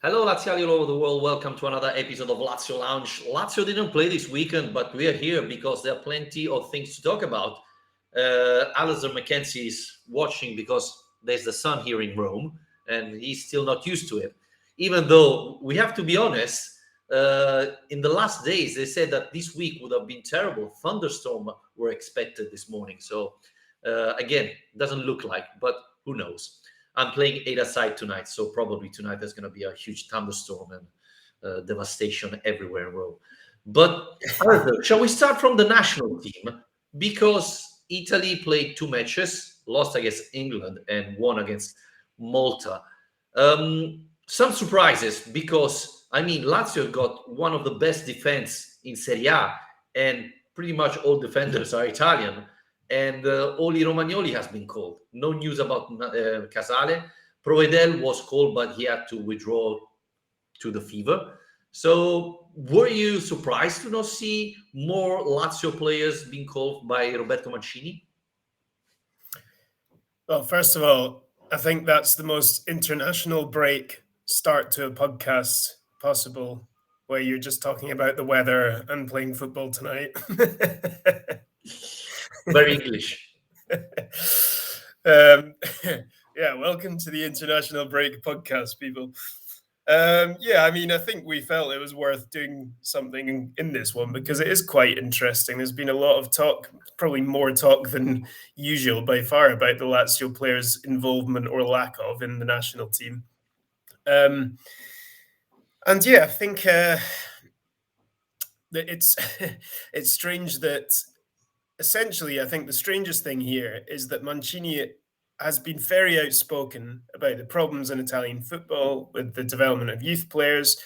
Hello, Laziali all over the world. Welcome to another episode of Lazio Lounge. Lazio didn't play this weekend, but we are here because there are plenty of things to talk about. Alasdair Mackenzie is watching because there's the sun here in Rome, and he's still not used to it. Even though we have to be honest, in the last days they said that this week would have been terrible. Thunderstorm were expected this morning, so again, doesn't look like, but who knows? I'm playing Ada side tonight, so probably tonight there's going to be a huge thunderstorm and devastation everywhere in Rome. But Arthur, shall we start from the national team? Because Italy played two matches, lost against England and won against Malta. Some surprises because, I mean, Lazio got one of the best defense in Serie A, and pretty much all defenders are Italian. And Oli Romagnoli has been called. No news about Casale. Provedel was called, but he had to withdraw to the fever. So were you surprised to not see more Lazio players being called by Roberto Mancini? Well, first of all, I think that's the most international break start to a podcast possible, where you're just talking about the weather and playing football tonight. Very English. Yeah, welcome to the International Break podcast, people. I mean, I think we felt it was worth doing something in this one because it is quite interesting. There's been a lot of talk, probably more talk than usual by far, about the Lazio players' involvement or lack of in the national team. I think that it's it's strange that essentially, I think the strangest thing here is that Mancini has been very outspoken about the problems in Italian football with the development of youth players,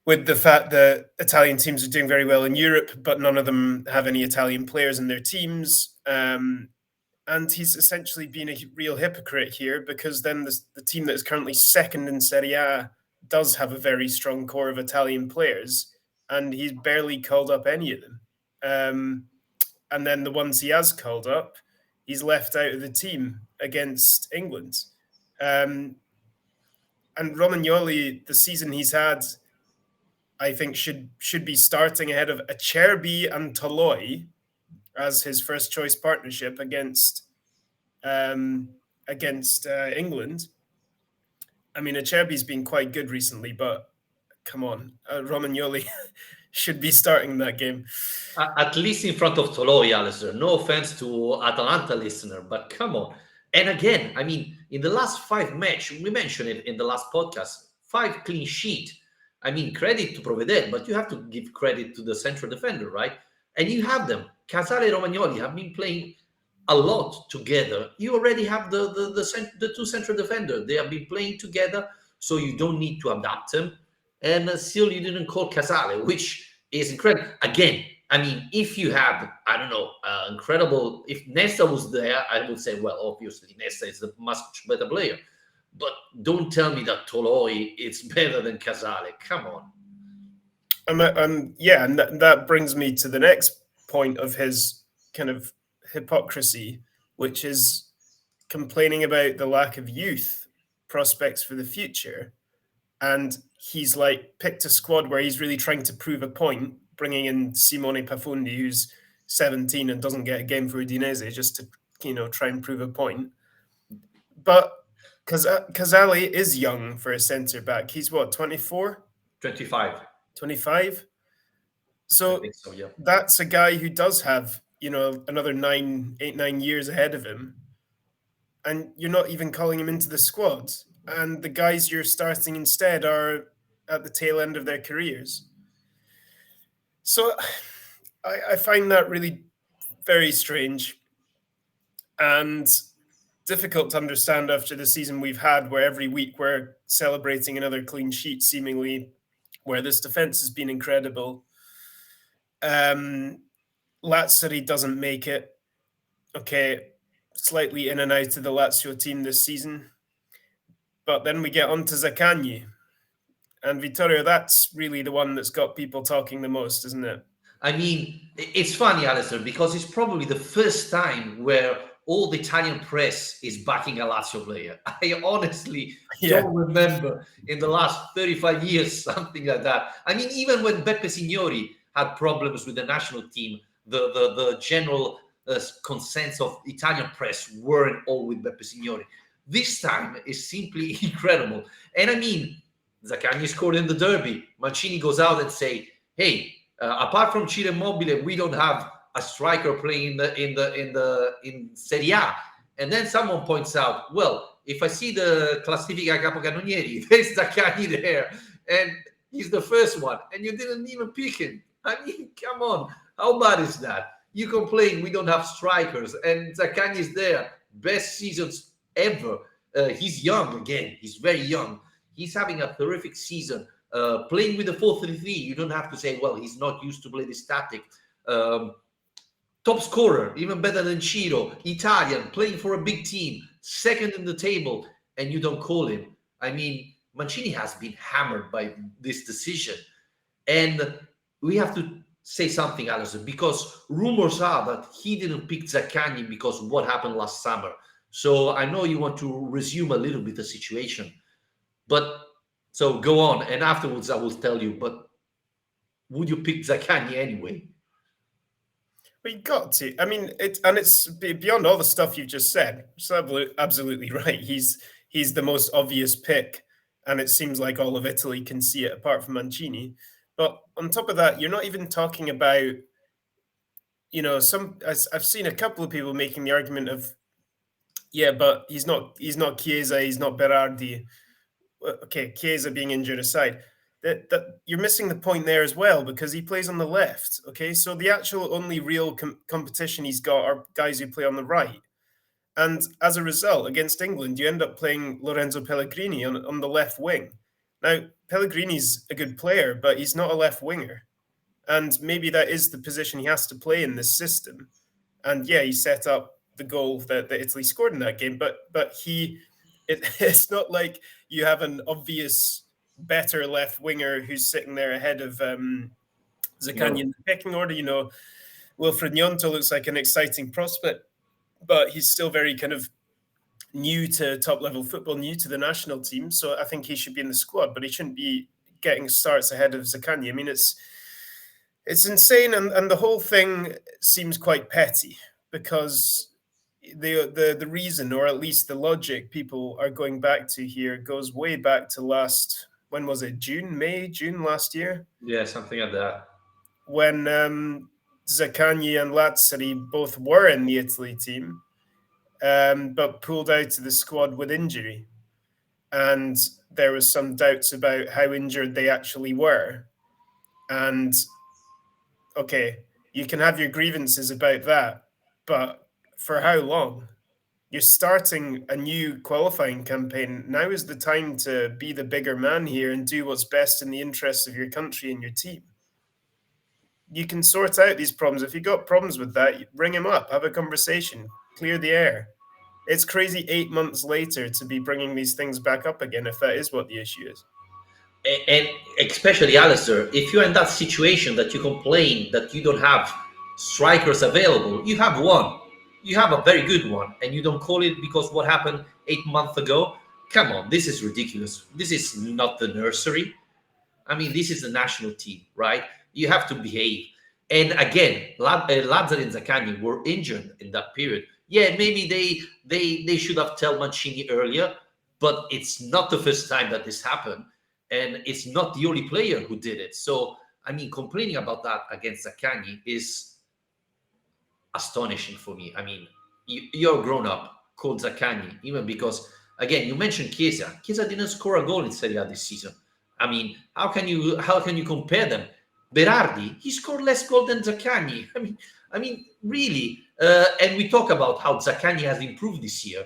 with the fact that Italian teams are doing very well in Europe, but none of them have any Italian players in their teams. And he's essentially been a real hypocrite here, because then the team that is currently second in Serie A does have a very strong core of Italian players, and he's barely called up any of them. And then the ones he has called up, he's left out of the team against England. And Romagnoli, the season he's had, I think should be starting ahead of Acerbi and Toloi as his first choice partnership against England. I mean, Acerbi's been quite good recently, but come on, Romagnoli should be starting that game. At least in front of Toloi, Alistair. No offense to Atalanta listener, but come on. And again, I mean, in the last 5 matches, we mentioned it in the last podcast, 5 clean sheet. I mean, credit to Provedel, but you have to give credit to the central defender, right? And you have them. Casale and Romagnoli have been playing a lot together. You already have the two central defenders. They have been playing together, so you don't need to adapt them. And still, you didn't call Casale, which is incredible. Again, I mean, if you had, I don't know, incredible, if Nesta was there, I would say, well, obviously, Nesta is a much better player. But don't tell me that Toloi is better than Casale. Come on. And that brings me to the next point of his kind of hypocrisy, which is complaining about the lack of youth prospects for the future. And he's like picked a squad where he's really trying to prove a point, bringing in Simone Pafundi, who's 17 and doesn't get a game for Udinese, just to try and prove a point. But Casale is young for a centre back. He's what, 24? 25. 25. So Yeah. That's a guy who does have another 9 years ahead of him, and you're not even calling him into the squad. And the guys you're starting instead are at the tail end of their careers. So I find that really very strange and difficult to understand after the season we've had, where every week we're celebrating another clean sheet, seemingly, where this defense has been incredible. Lazzari doesn't make it. Okay, slightly in and out of the Lazio team this season. But then we get on to Zaccagni. And Vittorio, that's really the one that's got people talking the most, isn't it? I mean, it's funny, Alistair, because it's probably the first time where all the Italian press is backing a Lazio player. I honestly Yeah. don't remember in the last 35 years something like that. I mean, even when Beppe Signori had problems with the national team, the general consensus of Italian press weren't all with Beppe Signori. This time is simply incredible. And I mean, Zaccagni scored in the derby. Mancini goes out and say, "Hey, apart from vice-Immobile, we don't have a striker playing in Serie A." And then someone points out, "Well, if I see the Classifica Capocannonieri, there's Zaccagni there, and he's the first one, and you didn't even pick him." I mean, come on, how bad is that? You complain we don't have strikers, and Zaccagni is there, best seasons ever. He's young again. He's very young. He's having a terrific season. Playing with the 4-3-3, you don't have to say, well, he's not used to play this tactic. Top scorer, even better than Ciro. Italian, playing for a big team, second in the table, and you don't call him. I mean, Mancini has been hammered by this decision. And we have to say something, Alison, because rumors are that he didn't pick Zaccagni because of what happened last summer. So I know you want to resume a little bit the situation. But so go on, and afterwards I will tell you. But would you pick Zaccagni anyway? We got to. I mean, it's beyond all the stuff you've just said. It's absolutely right. He's the most obvious pick, and it seems like all of Italy can see it, apart from Mancini. But on top of that, you're not even talking about, I've seen a couple of people making the argument of, yeah, but he's not Chiesa, he's not Berardi. Okay, Chiesa being injured aside, that you're missing the point there as well, because he plays on the left. Okay, so the actual only real competition he's got are guys who play on the right. And as a result, against England, you end up playing Lorenzo Pellegrini on the left wing. Now, Pellegrini's a good player, but he's not a left winger. And maybe that is the position he has to play in this system. And yeah, he set up the goal that Italy scored in that game, but it's not like you have an obvious better left winger who's sitting there ahead of Zaccagni in the pecking order. Wilfred Gnonto looks like an exciting prospect, but he's still very kind of new to top-level football, new to the national team. So I think he should be in the squad, but he shouldn't be getting starts ahead of Zaccagni. I mean, it's insane, and the whole thing seems quite petty, because the reason, or at least the logic people are going back to here, goes way back to when was it? June last year? Yeah, something like that. When Zaccagni and Lazzari both were in the Italy team, but pulled out of the squad with injury. And there was some doubts about how injured they actually were. And okay, you can have your grievances about that, but for how long? You're starting a new qualifying campaign. Now is the time to be the bigger man here and do what's best in the interests of your country and your team. You can sort out these problems. If you got problems with that, bring them up, have a conversation, clear the air. It's crazy 8 months later to be bringing these things back up again, if that is what the issue is. And especially, Alasdair, if you're in that situation that you complain that you don't have strikers available, you have one. You have a very good one, and you don't call it because what happened 8 months ago? Come on, this is ridiculous. This is not the nursery. I mean, this is the national team, right? You have to behave. And again, Lazzari and Zaccagni were injured in that period. Yeah, maybe they should have told Mancini earlier, but it's not the first time that this happened. And it's not the only player who did it. So, I mean, complaining about that against Zaccagni is astonishing for me. I mean, you're grown up, called Zaccagni, even because, again, you mentioned Chiesa. Chiesa didn't score a goal in Serie A this season. I mean, how can you compare them? Berardi, he scored less goals than Zaccagni. I mean, really. And we talk about how Zaccagni has improved this year.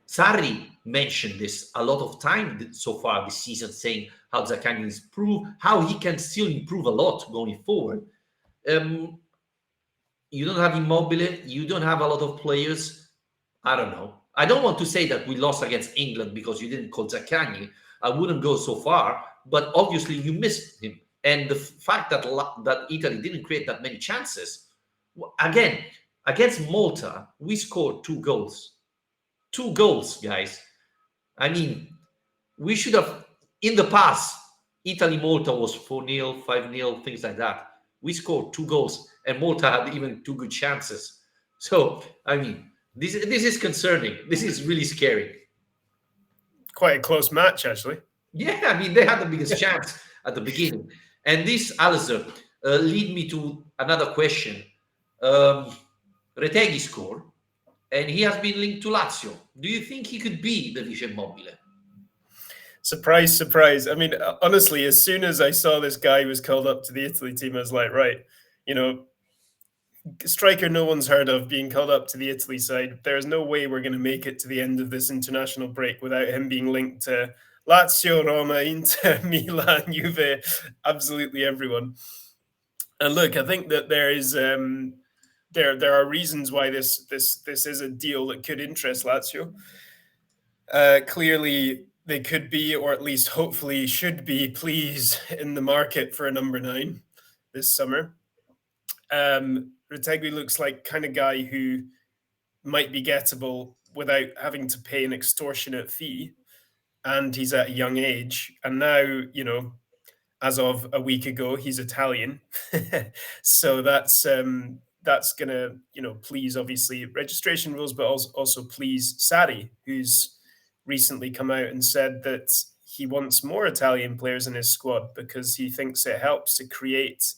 Sarri mentioned this a lot of time so far this season, saying how Zaccagni has improved, how he can still improve a lot going forward. You don't have Immobile, you don't have a lot of players. I don't know. I don't want to say that we lost against England because you didn't call Zaccagni. I wouldn't go so far, but obviously you missed him. And the fact that Italy didn't create that many chances, again, Against Malta, we scored 2 goals. 2 goals, guys. I mean, we should have, in the past, Italy-Malta was 4-0, 5-0, things like that. We scored 2 goals, and Malta had even 2 good chances. So, I mean, this is concerning. This is really scary. Quite a close match, actually. Yeah, I mean, they had the biggest chance at the beginning. And this, Alasdair, lead me to another question. Retegui scored, and he has been linked to Lazio. Do you think he could be the vice-Immobile? Surprise, surprise. I mean, honestly, as soon as I saw this guy was called up to the Italy team, I was like, right, striker no one's heard of being called up to the Italy side. There's no way we're going to make it to the end of this international break without him being linked to Lazio, Roma, Inter, Milan, Juve, absolutely everyone. And look, I think that there is there are reasons why this is a deal that could interest Lazio. Clearly, they could be, or at least hopefully should be, pleased in the market for a number 9 this summer. Retegui looks like kind of guy who might be gettable without having to pay an extortionate fee, and he's at a young age. And now, as of a week ago, he's Italian, so that's gonna please obviously registration rules, but also please Sarri, who's recently come out and said that he wants more Italian players in his squad because he thinks it helps to create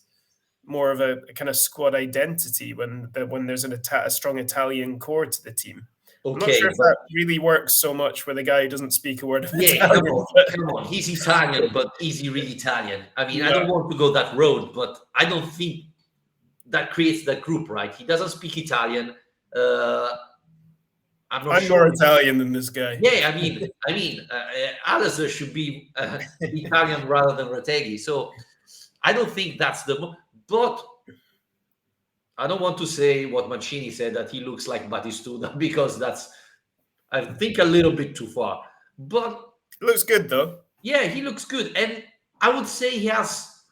more of a kind of squad identity when there's a strong Italian core to the team. Okay, I'm not sure if that really works so much with a guy who doesn't speak a word of Italian. Come on. He's Italian, but is he really Italian? I mean, I don't want to go that road, but I don't think that creates that group, right? He doesn't speak Italian. I'm sure. More Italian than this guy. Yeah, I mean, Alasdair should be Italian rather than Retegui. So I don't think that's but I don't want to say what Mancini said, that he looks like Batistuta, because that's, I think, a little bit too far. But looks good, though. Yeah, he looks good. And I would say he has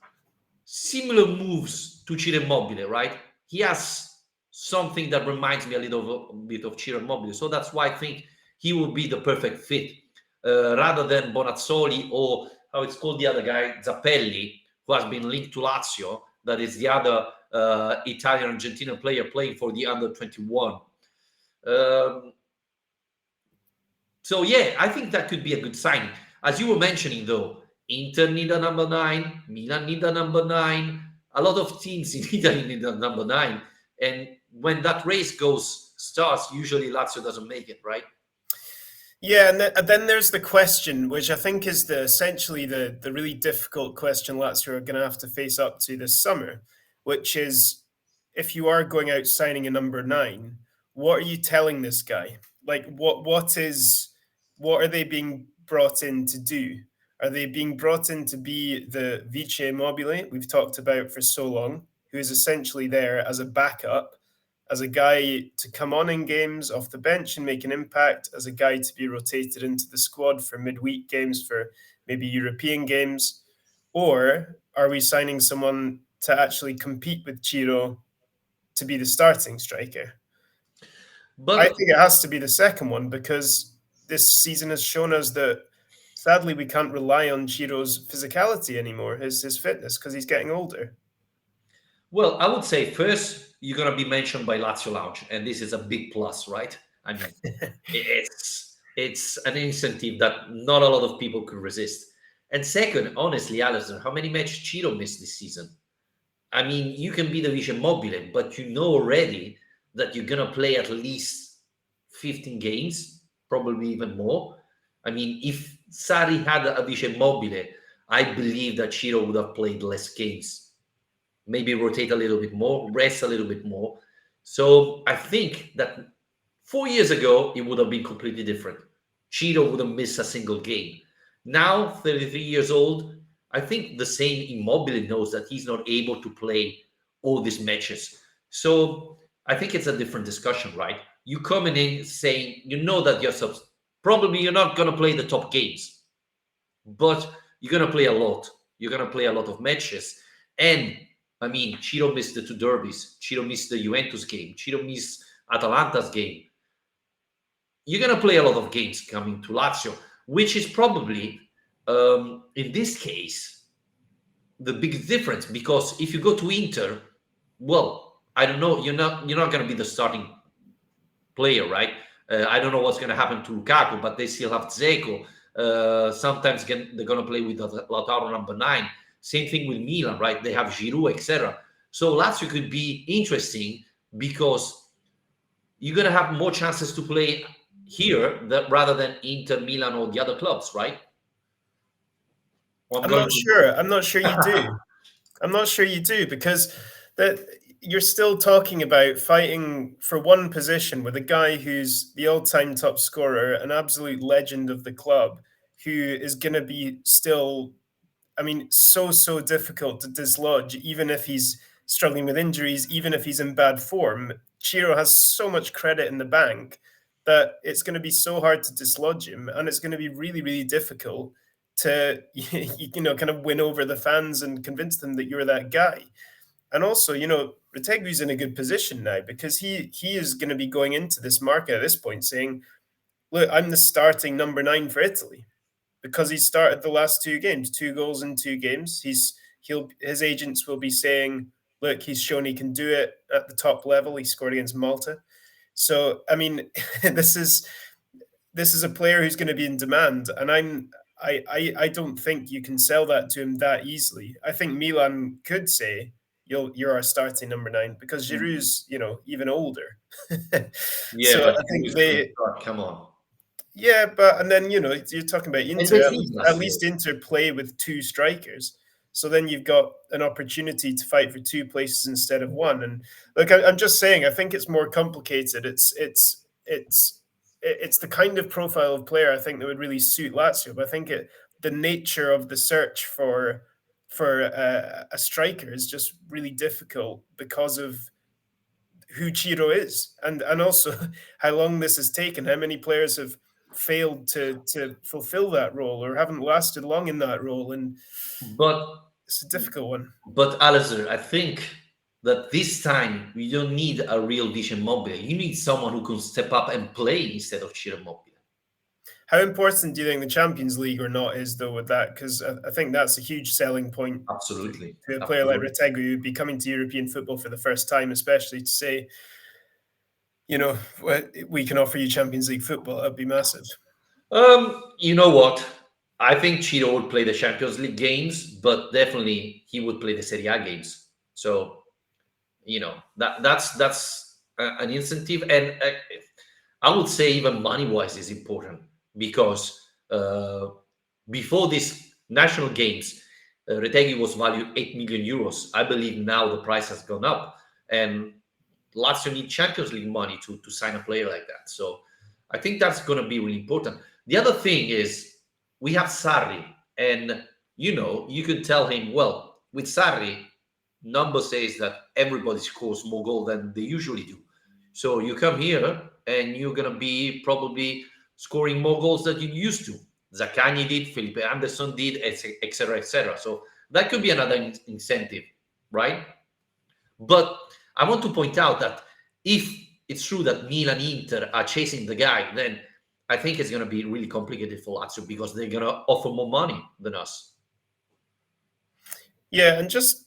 similar moves to Ciro Immobile, right? He has something that reminds me a little bit of Ciro Immobile. So that's why I think he will be the perfect fit, rather than Bonazzoli, or how it's called, the other guy, Zappelli, who has been linked to Lazio. That is the other Italian-Argentinian player playing for the under-21. So, yeah, I think that could be a good signing. As you were mentioning, though, Inter need a number 9, Milan need a number 9. A lot of teams in Italy need a number 9. And when that race starts, usually Lazio doesn't make it, right? Yeah, and then there's the question, which I think is essentially the really difficult question Lazio are going to have to face up to this summer, which is, if you are going out signing a number 9, what are you telling this guy? Like, what are they being brought in to do? Are they being brought in to be the vice-Immobile we've talked about for so long, who is essentially there as a backup, as a guy to come on in games off the bench and make an impact, as a guy to be rotated into the squad for midweek games, for maybe European games? Or are we signing someone to actually compete with Ciro to be the starting striker? But I think it has to be the second one, because this season has shown us that sadly we can't rely on Ciro's physicality anymore, his fitness, because he's getting older. Well, I would say first, you're going to be mentioned by Lazio Lounge, and this is a big plus, right? I mean, it's an incentive that not a lot of people could resist. And second, honestly, Alasdair, how many matches Ciro missed this season? I mean, you can be the vice-Immobile, but you know already that you're going to play at least 15 games, probably even more. I mean, if Sarri had a vice-Immobile, I believe that Ciro would have played less games. Maybe rotate a little bit more, rest a little bit more. So I think that 4 years ago, it would have been completely different. Ciro wouldn't miss a single game. Now, 33 years old, I think the same Immobile knows that he's not able to play all these matches. So I think it's a different discussion, right? You coming in saying, you know that probably you're not going to play the top games, but you're going to play a lot. You're going to play a lot of matches. And I mean, Ciro missed the two derbies. Ciro missed the Juventus game. Ciro missed Atalanta's game. You're going to play a lot of games coming to Lazio, which is probably, in this case, the big difference. Because if you go to Inter, well, I don't know. You're not going to be the starting player, right? I don't know what's going to happen to Lukaku, but they still have Dzeko. Sometimes they're going to play with Lautaro number 9. Same thing with Milan, right? They have Giroud, etc. So Lazio could be interesting because you're going to have more chances to play here rather than Inter, Milan, or the other clubs, right? I'm not sure. I'm not sure you do. I'm not sure you do, because that you're still talking about fighting for one position with a guy who's the all-time top scorer, an absolute legend of the club, who is going to be still, I mean, so difficult to dislodge, even if he's struggling with injuries, even if he's in bad form. Ciro has so much credit in the bank that it's going to be so hard to dislodge him, and it's going to be really, really difficult to kind of win over the fans and convince them that you're that guy. And also, Retegui's in a good position now, because he is going to be going into this market at this point saying, look, I'm the starting number 9 for Italy, because he started the last 2 games, 2 goals in 2 games. His agents will be saying, look, he's shown he can do it at the top level. He scored against Malta. So, I mean, this is a player who's going to be in demand, and I don't think you can sell that to him that easily. I think Milan could say you're our starting number 9, because Giroud's even older. Yeah, so but I think come on. Yeah, but and then you're talking about Inter. At least Inter play with 2 strikers, so then you've got an opportunity to fight for 2 places instead of 1. And look, I'm just saying, I think it's more complicated. It's the kind of profile of player I think that would really suit Lazio. But I think the nature of the search for a striker is just really difficult because of who Ciro is, and also how long this has taken. How many players have failed to fulfill that role or haven't lasted long in that role, and it's a difficult one. But Alasdair, I think that this time you don't need a real vice-Immobile. You need someone who can step up and play instead of Ciro Immobile. How important do you think the Champions League or not is, though, with that? Because I think that's a huge selling point. Absolutely. To a player like Retegui, who'd be coming to European football for the first time, especially to say, we can offer you Champions League football. That'd be massive. You know what? I think Ciro would play the Champions League games, but definitely he would play the Serie A games. So, that's an incentive, and I would say even money-wise is important, because before these national games, Retegui was valued 8 million euros. I believe now the price has gone up, and Lazio need Champions League money to sign a player like that. So I think that's going to be really important. The other thing is we have Sarri, and you could tell him, well, with Sarri, number says that everybody scores more goal than they usually do. So you come here and you're going to be probably scoring more goals than you used to. Zaccagni did, Felipe Anderson did, etc., etc. So that could be another incentive, right? But I want to point out that if it's true that Milan, Inter are chasing the guy, then I think it's going to be really complicated for Lazio, because they're going to offer more money than us. Yeah, and just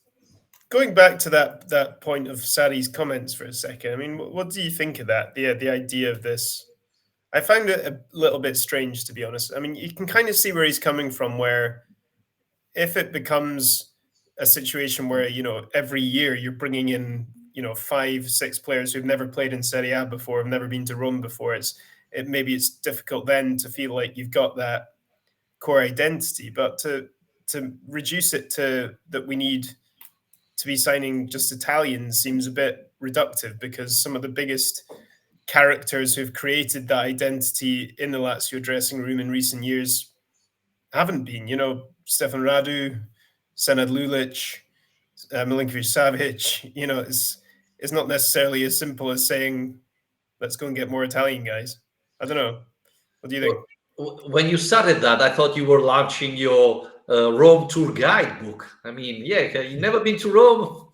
going back to that point of Sarri's comments for a second, I mean, what do you think of that? The idea of this? I find it a little bit strange, to be honest. I mean, you can kind of see where he's coming from, where if it becomes a situation where, every year you're bringing in, 5, 6 players who've never played in Serie A before, have never been to Rome before, maybe it's difficult then to feel like you've got that core identity. But to reduce it to that we need to be signing just Italians seems a bit reductive, because some of the biggest characters who've created that identity in the Lazio dressing room in recent years haven't been. Stefan Radu, Senad Lulic, Milinkovic Savic. It's not necessarily as simple as saying, let's go and get more Italian guys. I don't know. What do you think? When you started that, I thought you were launching your Rome tour guide book. I mean, yeah, you've never been to Rome?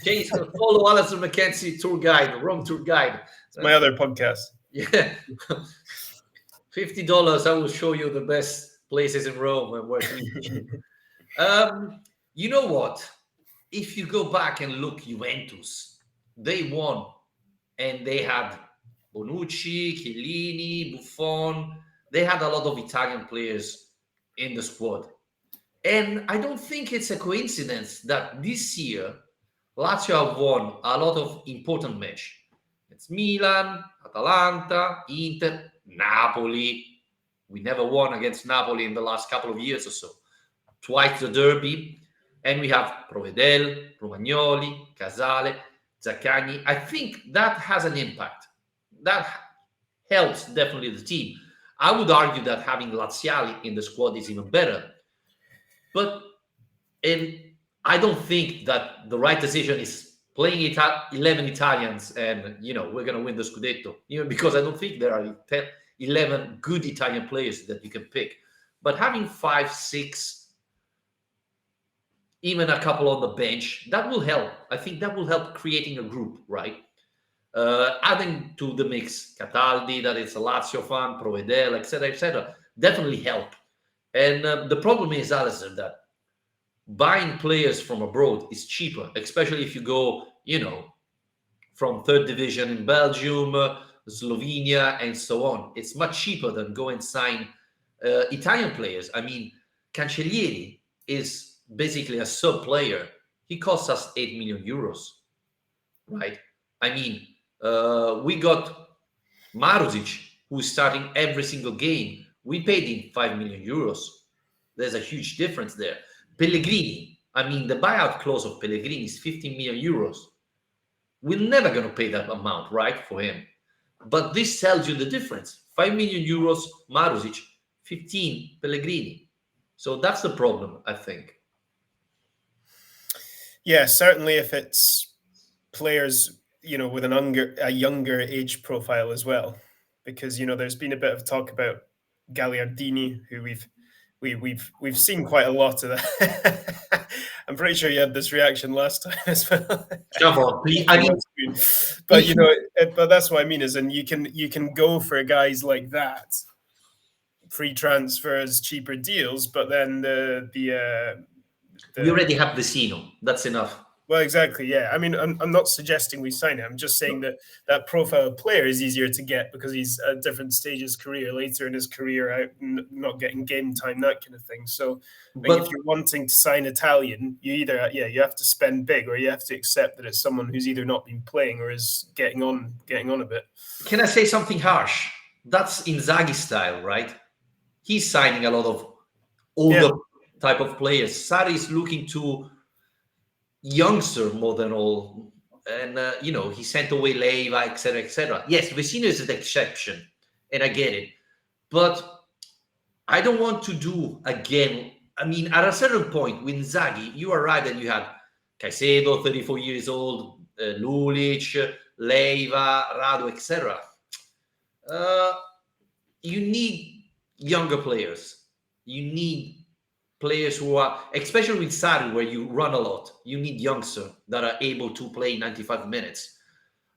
Chase can follow Alasdair McKenzie tour guide, Rome tour guide. It's my other podcast. Yeah. $50, I will show you the best places in Rome and where to eat. You know what? If you go back and look Juventus, they won and they had Bonucci, Chiellini, Buffon. They had a lot of Italian players in the squad. And I don't think it's a coincidence that this year Lazio have won a lot of important matches. It's Milan, Atalanta, Inter, Napoli. We never won against Napoli in the last couple of years or so. Twice the derby. And we have Provedel, Romagnoli, Casale, Zaccagni. I think that has an impact. That helps definitely the team. I would argue that having Laziali in the squad is even better. But I don't think that the right decision is playing 11 Italians and, we're going to win the Scudetto. Because I don't think there are 11 good Italian players that you can pick. But having 5, 6, even a couple on the bench, that will help. I think that will help creating a group, right? Adding to the mix Cataldi, that is a Lazio fan, Provedel, etc., definitely help. And the problem is, Alasdair, that buying players from abroad is cheaper, especially if you go, from third division in Belgium, Slovenia, and so on. It's much cheaper than go and sign Italian players. I mean, Cancellieri is basically a sub player. He costs us 8 million euros, right? I mean, we got Maruzic, who's starting every single game. We paid him 5 million euros. There's a huge difference there. Pellegrini, I mean, the buyout clause of Pellegrini is 15 million euros. We're never going to pay that amount, right, for him. But this tells you the difference. 5 million euros, Maruzic, 15, Pellegrini. So that's the problem, I think. Yeah, certainly if it's players, with a younger age profile as well. Because, there's been a bit of talk about Gagliardini, who we've seen quite a lot of that. I'm pretty sure you had this reaction last time as well. Come on, but that's what I mean, is, and you can go for guys like that, free transfers, cheaper deals, but then we already have Vecino. That's enough. Well, exactly, yeah. I mean, I'm not suggesting we sign him. I'm just saying that profile of player is easier to get because he's at different stages of career, later in his career, out not getting game time, that kind of thing. So, if you're wanting to sign Italian, you either you have to spend big, or you have to accept that it's someone who's either not been playing or is getting on a bit. Can I say something harsh? That's Inzaghi style, right? He's signing a lot of older type of players. Sarri is looking to youngster more than all, and he sent away Leiva, etc. Yes, Vecino is an exception, and I get it, but I don't want to do again. I mean, at a certain point with Inzaghi, you are right that you had Caicedo, 34 years old, Lulic, Leiva, Radu, etc. You need younger players. You need players who are, especially with Sarri, where you run a lot, you need youngsters that are able to play 95 minutes.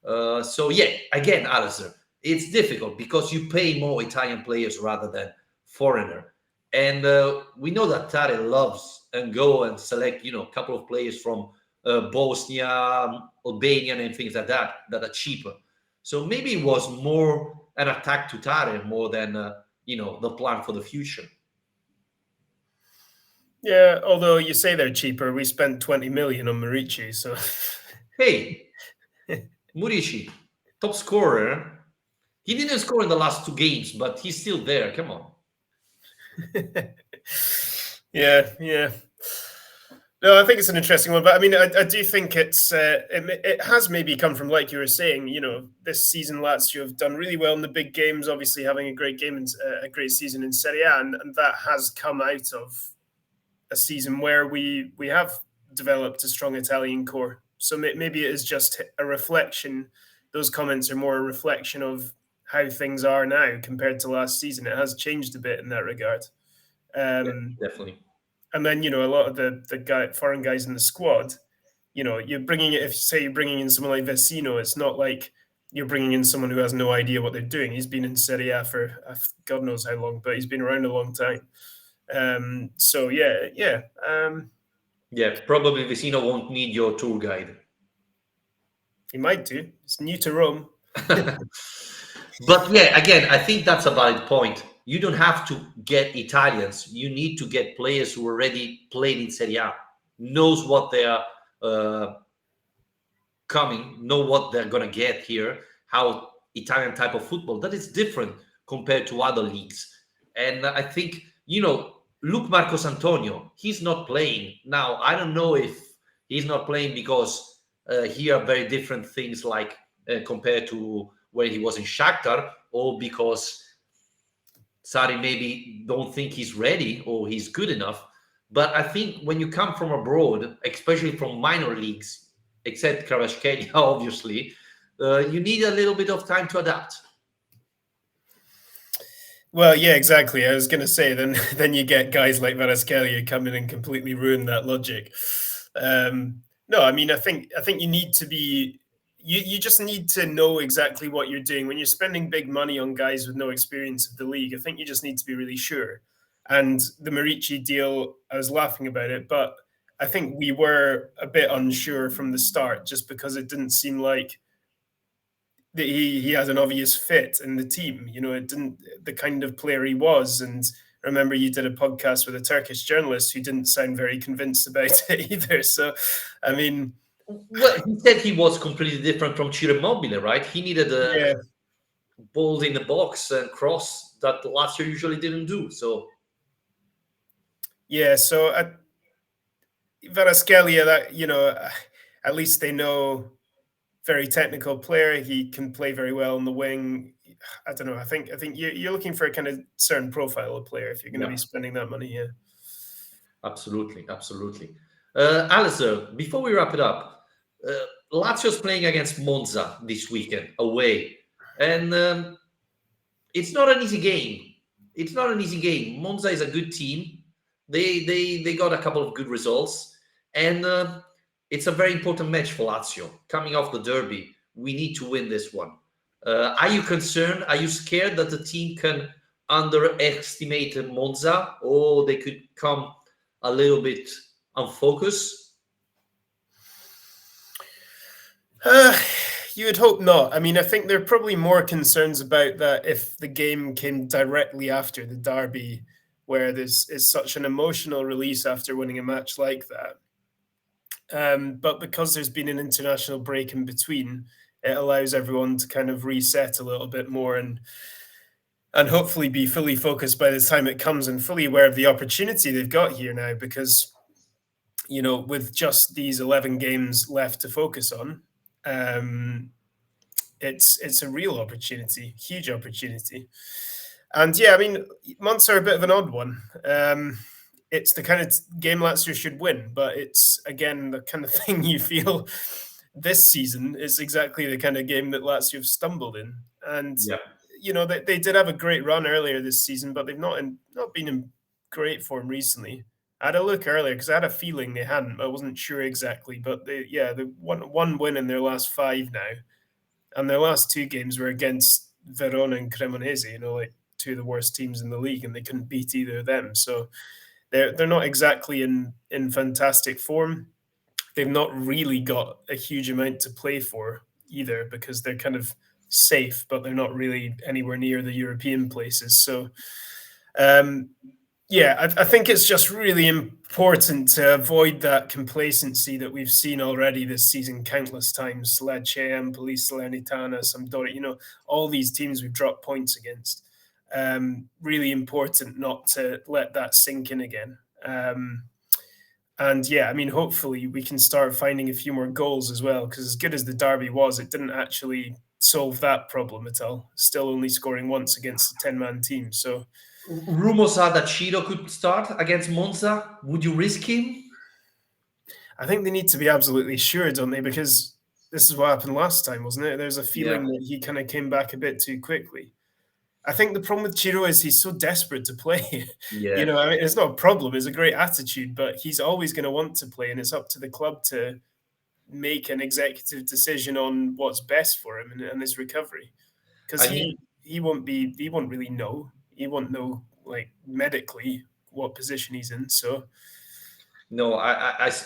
So yeah, again, Alasdair, it's difficult because you pay more Italian players rather than foreigner. And we know that Tare loves and go and select, a couple of players from Bosnia, Albania, and things like that are cheaper. So maybe it was more an attack to Tare more than, the plan for the future. Yeah, although you say they're cheaper, we spent 20 million on Murici, so... Hey, Murici, top scorer. He didn't score in the last 2 games, but he's still there. Come on. Yeah. No, I think it's an interesting one, but I mean, I do think it has maybe come from, like you were saying, this season Lazio have done really well in the big games, obviously having a great game and a great season in Serie A, and that has come out of a season where we have developed a strong Italian core. So maybe it is just a reflection. Those comments are more a reflection of how things are now compared to last season. It has changed a bit in that regard. Yeah, definitely. And then, a lot of the foreign guys in the squad, you're bringing it. If say you're bringing in someone like Vecino, it's not like you're bringing in someone who has no idea what they're doing. He's been in Serie A for God knows how long, but he's been around a long time. So yeah. Probably Vecino won't need your tour guide. He might do. It's new to Rome. But yeah, again, I think that's a valid point. You don't have to get Italians. You need to get players who already played in Serie A, knows what they are coming, know what they're going to get here, how Italian type of football. That is different compared to other leagues. And I think, look, Marcos Antonio, he's not playing. Now, I don't know if he's not playing because here are very different things like compared to when he was in Shakhtar, or because Sarri maybe don't think he's ready or he's good enough. But I think when you come from abroad, especially from minor leagues, except Kvaratskhelia, obviously, you need a little bit of time to adapt. Well, yeah, exactly. I was going to say, then you get guys like Kvaratskhelia come in and completely ruin that logic. No, I mean, I think you need to be. You just need to know exactly what you're doing when you're spending big money on guys with no experience of the league. I think you just need to be really sure. And the Murici deal, I was laughing about it, but I think we were a bit unsure from the start, just because it didn't seem like that he has an obvious fit in the team. It didn't, the kind of player he was. And remember, you did a podcast with a Turkish journalist who didn't sound very convinced about it either. So, I mean, well, he said he was completely different from vice-Immobile, right? He needed a ball in the box and cross that Lazio usually didn't do. So, yeah. So Kvaratskhelia, that at least they know. Very technical player. He can play very well on the wing. I don't know. I think you're looking for a kind of certain profile of player if you're going to be spending that money. Yeah, absolutely. Alasdair, before we wrap it up, Lazio's playing against Monza this weekend away, and it's not an easy game. Monza is a good team. They got a couple of good results, and it's a very important match for Lazio. Coming off the derby, we need to win this one. Are you concerned? Are you scared that the team can underestimate Monza, or they could come a little bit unfocused? You would hope not. I mean, I think there are probably more concerns about that if the game came directly after the derby, where there's such an emotional release after winning a match like that. But because there's been an international break in between, it allows everyone to kind of reset a little bit more and hopefully be fully focused by the time it comes and fully aware of the opportunity they've got here now. Because, with just these 11 games left to focus on, it's a real opportunity, huge opportunity. And yeah, I mean, Monza are a bit of an odd one. It's the kind of game Lazio should win, but it's, again, the kind of thing you feel this season is exactly the kind of game that Lazio have stumbled in. And, they did have a great run earlier this season, but they've not been in great form recently. I had a look earlier because I had a feeling they hadn't. I wasn't sure exactly, but they one win in their last 5 now. And their last 2 games were against Verona and Cremonese, like 2 of the worst teams in the league, and they couldn't beat either of them. So they're not exactly in fantastic form. They've not really got a huge amount to play for either, because they're kind of safe, but they're not really anywhere near the European places. So, I think it's just really important to avoid that complacency that we've seen already this season countless times. Lecce, Empoli, Salernitana, Sampdoria, all these teams we've dropped points against. Really important not to let that sink in again. And yeah, I mean, hopefully we can start finding a few more goals as well, because as good as the derby was, it didn't actually solve that problem at all. Still only scoring once against a 10-man team. So rumors are that Ciro could start against Monza. Would you risk him? I think they need to be absolutely sure, don't they? Because this is what happened last time, wasn't it? There's a feeling that he kind of came back a bit too quickly. I think the problem with Ciro is he's so desperate to play. I mean, it's not a problem. It's a great attitude, but he's always going to want to play, and it's up to the club to make an executive decision on what's best for him and his recovery, because he won't really know. He won't know, like, medically what position he's in. So No,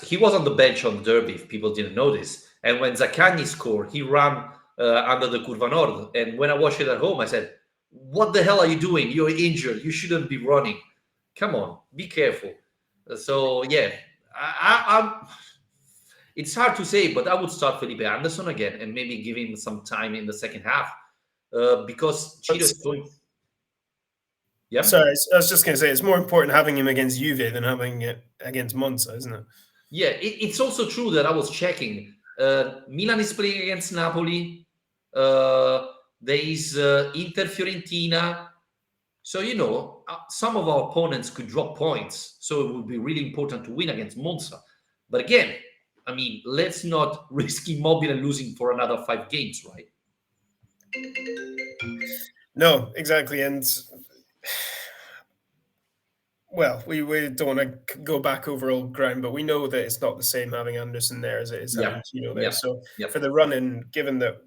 he was on the bench on Derby, if people didn't notice. And when Zaccagni scored, he ran under the Curva Nord. And when I watched it at home, I said, what the hell are you doing? You're injured. You shouldn't be running. Come on, be careful. So, yeah, I'm. It's hard to say, but I would start Felipe Anderson again and maybe give him some time in the second half because Cheetah is going. Yeah. Sorry, I was just going to say, it's more important having him against Juve than having it against Monza, isn't it? Yeah, it's also true that I was checking. Milan is playing against Napoli. There is Inter Fiorentina. So, some of our opponents could drop points. So it would be really important to win against Monza. But again, I mean, let's not risk Immobile and losing for another 5 games, right? No, exactly. And well, we don't want to go back over old ground, but we know that it's not the same having Anderson there as it is having Chino there. So for the run-in, given that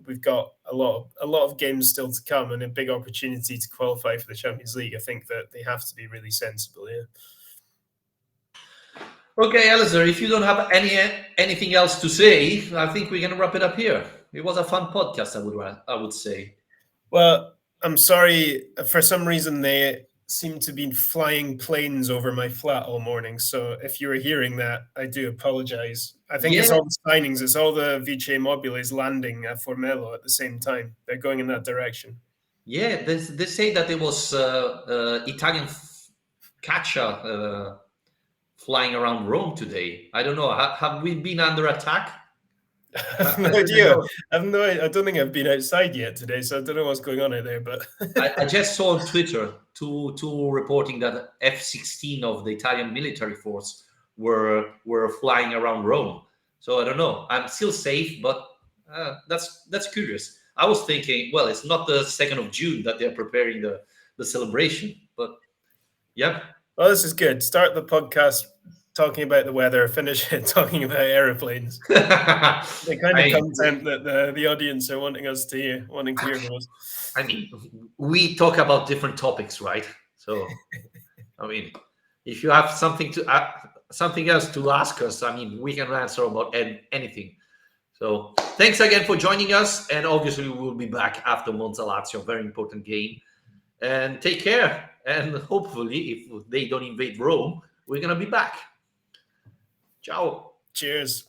we've got a lot of games still to come and a big opportunity to qualify for the Champions League, I think that they have to be really sensible. Yeah. Okay, Alasdair, if you don't have anything else to say, I think we're going to wrap it up here. It was a fun podcast, I would say. Well, I'm sorry. For some reason, they seem to be flying planes over my flat all morning. So if you were hearing that, I do apologize. I think it's all the signings. It's all the vice-Immobiles landing at Formello at the same time. They're going in that direction. Yeah, they say that it was Italian caccia flying around Rome today. I don't know. Have we been under attack? I have no idea. I don't think I've been outside yet today, so I don't know what's going on out there. But I just saw on Twitter two reporting that F-16 of the Italian military force were flying around Rome. So I don't know. I'm still safe, but that's curious. I was thinking, well, it's not the 2nd of June that they're preparing the celebration, but yeah. Well, this is good. Start the podcast talking about the weather, finish it talking about aeroplanes. The kind of content that the audience are wanting to hear from us. I mean, we talk about different topics, right? So, I mean, if you have something else to ask us, I mean, we can answer about anything. So, thanks again for joining us, and obviously we will be back after Monza Lazio, very important game. And take care, and hopefully, if they don't invade Rome, we're gonna be back. Ciao. Cheers.